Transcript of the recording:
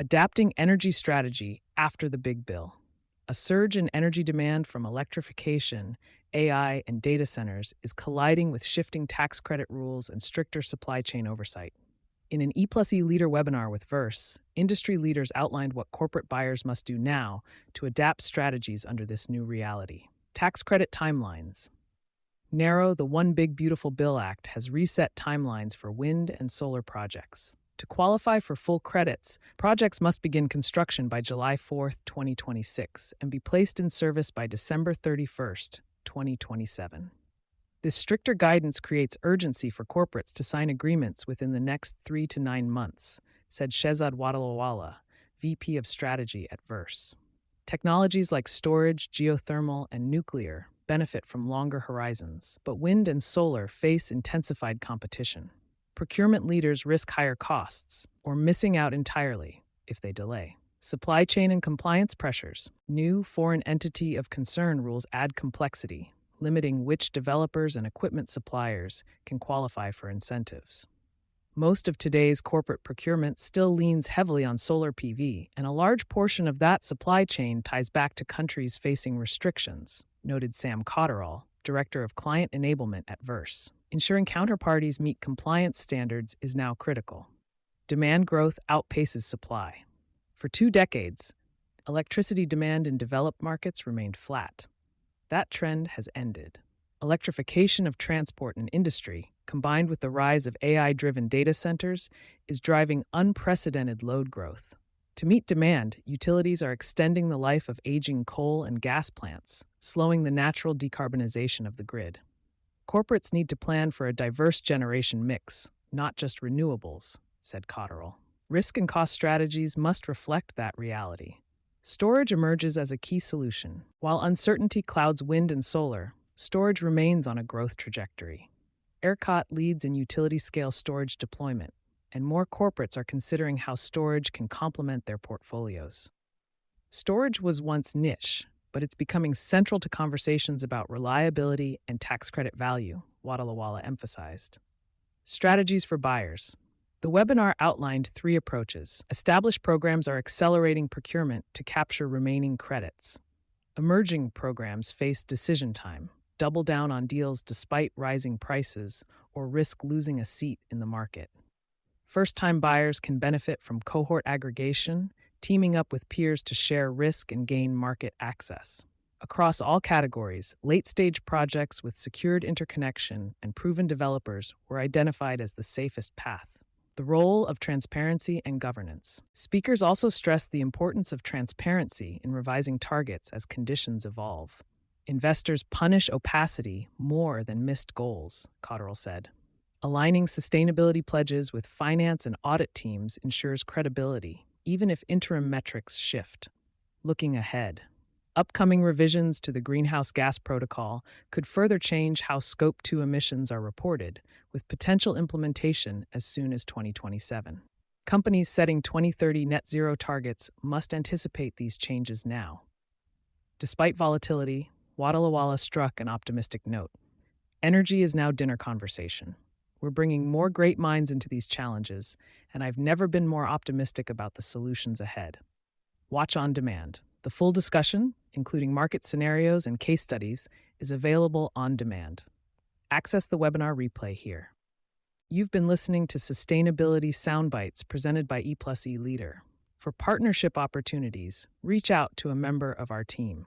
Adapting energy strategy after the big bill. A surge in energy demand from electrification, AI, and data centers is colliding with shifting tax credit rules and stricter supply chain oversight. In an E+E Leader webinar with Verse, industry leaders outlined what corporate buyers must do now to adapt strategies under this new reality. Tax credit timelines. Narrow, the One Big Beautiful Bill Act has reset timelines for wind and solar projects. To qualify for full credits, projects must begin construction by July 4, 2026, and be placed in service by December 31st, 2027. This stricter guidance creates urgency for corporates to sign agreements within the next 3 to 9 months, said Shehzad Wadalawala, VP of Strategy at Verse. Technologies like storage, geothermal, and nuclear benefit from longer horizons, but wind and solar face intensified competition. Procurement leaders risk higher costs or missing out entirely if they delay. Supply chain and compliance pressures. New foreign entity of concern rules add complexity, limiting which developers and equipment suppliers can qualify for incentives. Most of today's corporate procurement still leans heavily on solar PV, and a large portion of that supply chain ties back to countries facing restrictions, noted Sam Cotterall, Director of Client Enablement at Verse. Ensuring counterparties meet compliance standards is now critical. Demand growth outpaces supply. For 2 decades, electricity demand in developed markets remained flat. That trend has ended. Electrification of transport and industry, combined with the rise of AI-driven data centers, is driving unprecedented load growth. To meet demand, utilities are extending the life of aging coal and gas plants, slowing the natural decarbonization of the grid. Corporates need to plan for a diverse generation mix, not just renewables, said Cotterell. Risk and cost strategies must reflect that reality. Storage emerges as a key solution. While uncertainty clouds wind and solar, storage remains on a growth trajectory. ERCOT leads in utility-scale storage deployment, and more corporates are considering how storage can complement their portfolios. Storage was once niche, but it's becoming central to conversations about reliability and tax credit value, Wadalawala emphasized. Strategies for buyers. The webinar outlined 3 approaches. Established programs are accelerating procurement to capture remaining credits. Emerging programs face decision time, double down on deals despite rising prices, or risk losing a seat in the market. First-time buyers can benefit from cohort aggregation, teaming up with peers to share risk and gain market access. Across all categories, late-stage projects with secured interconnection and proven developers were identified as the safest path. The role of transparency and governance. Speakers also stressed the importance of transparency in revising targets as conditions evolve. Investors punish opacity more than missed goals, Cotterell said. Aligning sustainability pledges with finance and audit teams ensures credibility, even if interim metrics shift. Looking ahead, upcoming revisions to the Greenhouse Gas Protocol could further change how Scope 2 emissions are reported, with potential implementation as soon as 2027. Companies setting 2030 net zero targets must anticipate these changes now. Despite volatility, Wadalawala struck an optimistic note. Energy is now dinner conversation. We're bringing more great minds into these challenges, and I've never been more optimistic about the solutions ahead. Watch on demand. The full discussion, including market scenarios and case studies, is available on demand. Access the webinar replay here. You've been listening to Sustainability Soundbites presented by E+E Leader. For partnership opportunities, reach out to a member of our team.